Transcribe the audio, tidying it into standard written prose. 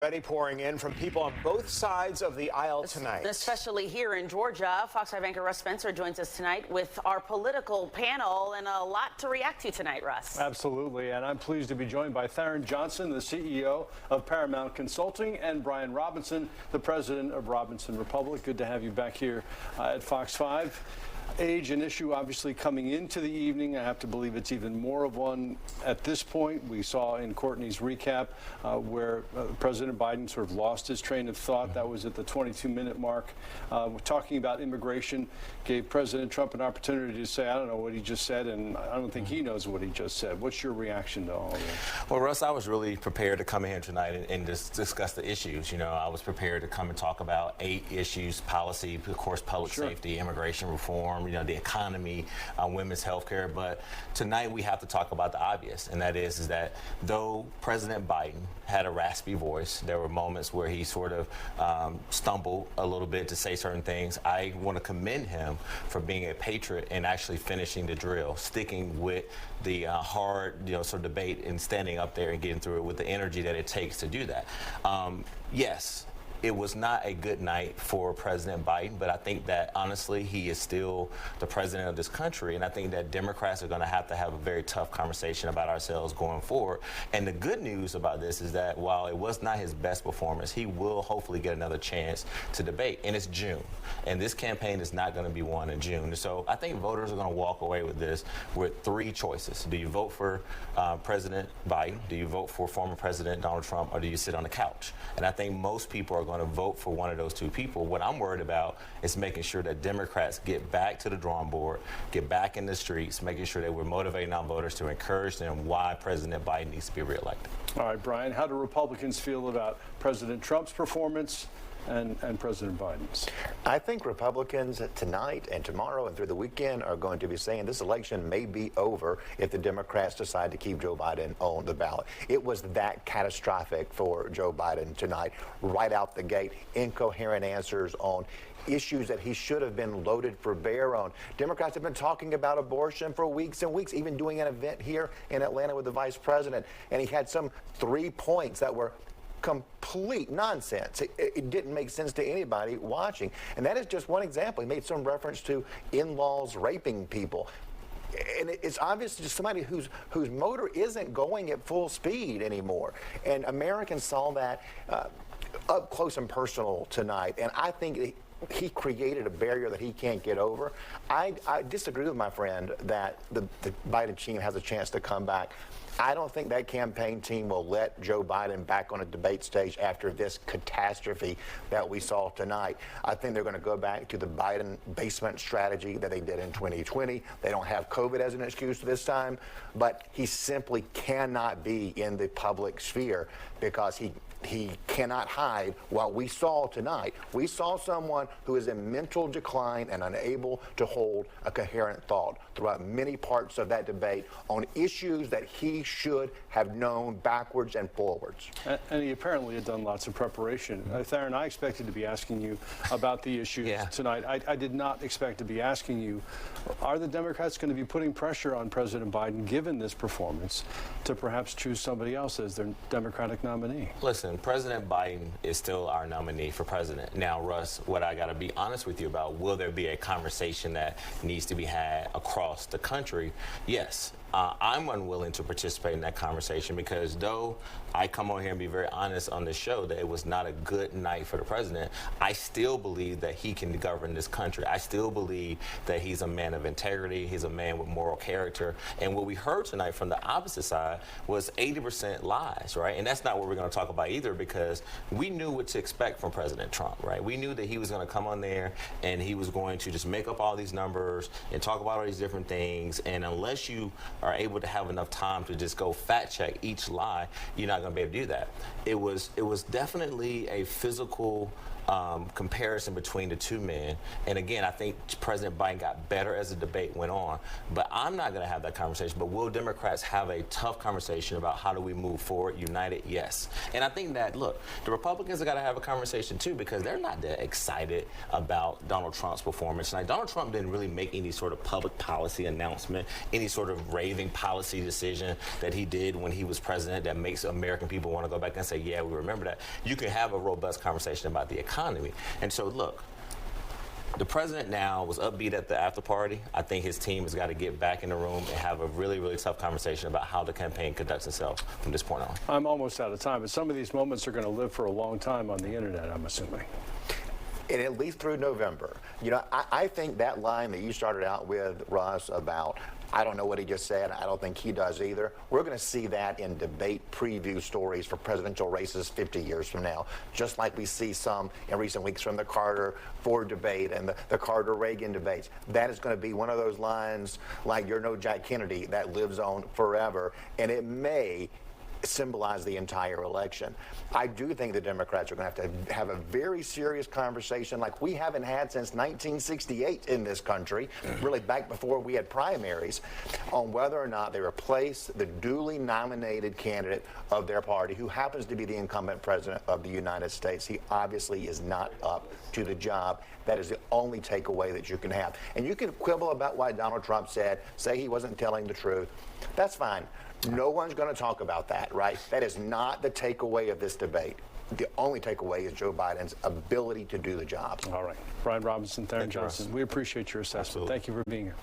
Already pouring in from people on both sides of the aisle tonight. Especially here in Georgia. Fox 5 anchor Russ Spencer joins us tonight with our political panel and a lot to react to tonight, Russ. Absolutely, and I'm pleased to be joined by Tharon Johnson, the CEO of Paramount Consulting, and Brian Robinson, the president of Robinson Republic. Good to have you back here at Fox 5. Age, an issue obviously coming into the evening. I have to believe it's even more of one at this point. We saw in Courtney's recap where President Biden sort of lost his train of thought. That was at the 22-minute mark. We're talking about immigration, gave President Trump an opportunity to say, I don't know what he just said, and I don't think he knows what he just said. What's your reaction to all of this? Well, Russ, I was really prepared to come in here tonight and just discuss the issues. You know, I was prepared to come and talk about 8 issues: policy, of course, public safety, immigration reform, you know, the economy, women's health care. But tonight we have to talk about the obvious, and that is that though President Biden had a raspy voice, there were moments where he sort of stumbled a little bit to say certain things. I want to commend him for being a patriot and actually finishing the drill, sticking with the hard, sort of debate and standing up there and getting through it with the energy that it takes to do that. Yes. It was not a good night for President Biden, but I think that, honestly, he is still the president of this country, and I think that Democrats are going to have a very tough conversation about ourselves going forward. And the good news about this is that while it was not his best performance, he will hopefully get another chance to debate, and it's June. And this campaign is not going to be won in June. So I think voters are going to walk away with this with 3 choices. Do you vote for President Biden? Do you vote for former President Donald Trump? Or do you sit on the couch? And I think most people are going to vote for one of those 2 people. What I'm worried about is making sure that Democrats get back to the drawing board, get back in the streets, making sure that we're motivating our voters to encourage them why President Biden needs to be reelected. All right, Brian, how do Republicans feel about President Trump's performance and President Biden's? I think Republicans tonight and tomorrow and through the weekend are going to be saying this election may be over if the Democrats decide to keep Joe Biden on the ballot. It was that catastrophic for Joe Biden tonight, right out the gate, incoherent answers on issues that he should have been loaded for bear on. Democrats have been talking about abortion for weeks and weeks, even doing an event here in Atlanta with the vice president, and he had some 3 points that were complete nonsense. It didn't make sense to anybody watching. And that is just one example. He made some reference to in-laws raping people. And it's obvious to somebody whose motor isn't going at full speed anymore. And Americans saw that up close and personal tonight. And I think he created a barrier that he can't get over. I disagree with my friend that the Biden team has a chance to come back. I don't think that campaign team will let Joe Biden back on a debate stage after this catastrophe that we saw tonight. I think they're going to go back to the Biden basement strategy that they did in 2020. They don't have COVID as an excuse this time, but he simply cannot be in the public sphere because he cannot hide what we saw tonight. We saw someone who is in mental decline and unable to hold a coherent thought throughout many parts of that debate on issues that he should have known backwards and forwards. And he apparently had done lots of preparation. Tharon, I expected to be asking you about the issues tonight. I did not expect to be asking you, are the Democrats going to be putting pressure on President Biden, given this performance, to perhaps choose somebody else as their Democratic nominee? Listen, President Biden is still our nominee for president. Now, Russ, what I got to be honest with you about, will there be a conversation that needs to be had across the country? Yes. I'm unwilling to participate in that conversation because though I come on here and be very honest on this show that it was not a good night for the president, I still believe that he can govern this country. I still believe that he's a man of integrity. He's a man with moral character. And what we heard tonight from the opposite side was 80% lies, right? And that's not what we're going to talk about either because we knew what to expect from President Trump, right? We knew that he was going to come on there and he was going to just make up all these numbers and talk about all these different things. And unless you are able to have enough time to just go fact check each lie, you're not going to be able to do that. It was definitely a physical comparison between the 2 men. And again, I think President Biden got better as the debate went on. But I'm not going to have that conversation. But will Democrats have a tough conversation about how do we move forward united? Yes. And I think that, look, the Republicans have got to have a conversation too because they're not that excited about Donald Trump's performance. Like, Donald Trump didn't really make any sort of public policy announcement, any sort of raise wave-waving policy decision that he did when he was president that makes American people want to go back and say, yeah, we remember that. You can have a robust conversation about the economy. And so, look, the president now was upbeat at the after party. I think his team has got to get back in the room and have a really, really tough conversation about how the campaign conducts itself from this point on. I'm almost out of time, but some of these moments are going to live for a long time on the internet, I'm assuming. And at least through November. You know, I think that line that you started out with, Russ, about I don't know what he just said, I don't think he does either. We're going to see that in debate preview stories for presidential races 50 years from now, just like we see some in recent weeks from the Carter-Ford debate and the Carter-Reagan debates. That is going to be one of those lines like "You're no Jack Kennedy" that lives on forever, and it may symbolize the entire election. I do think the Democrats are going to have a very serious conversation like we haven't had since 1968 in this country, really back before we had primaries, on whether or not they replace the duly nominated candidate of their party who happens to be the incumbent president of the United States. He obviously is not up to the job. That is the only takeaway that you can have. And you can quibble about why Donald Trump say he wasn't telling the truth. That's fine. No one's going to talk about that, right? That is not the takeaway of this debate. The only takeaway is Joe Biden's ability to do the job. All right. Brian Robinson, Tharon Johnson, we appreciate your assessment. Absolutely. Thank you for being here.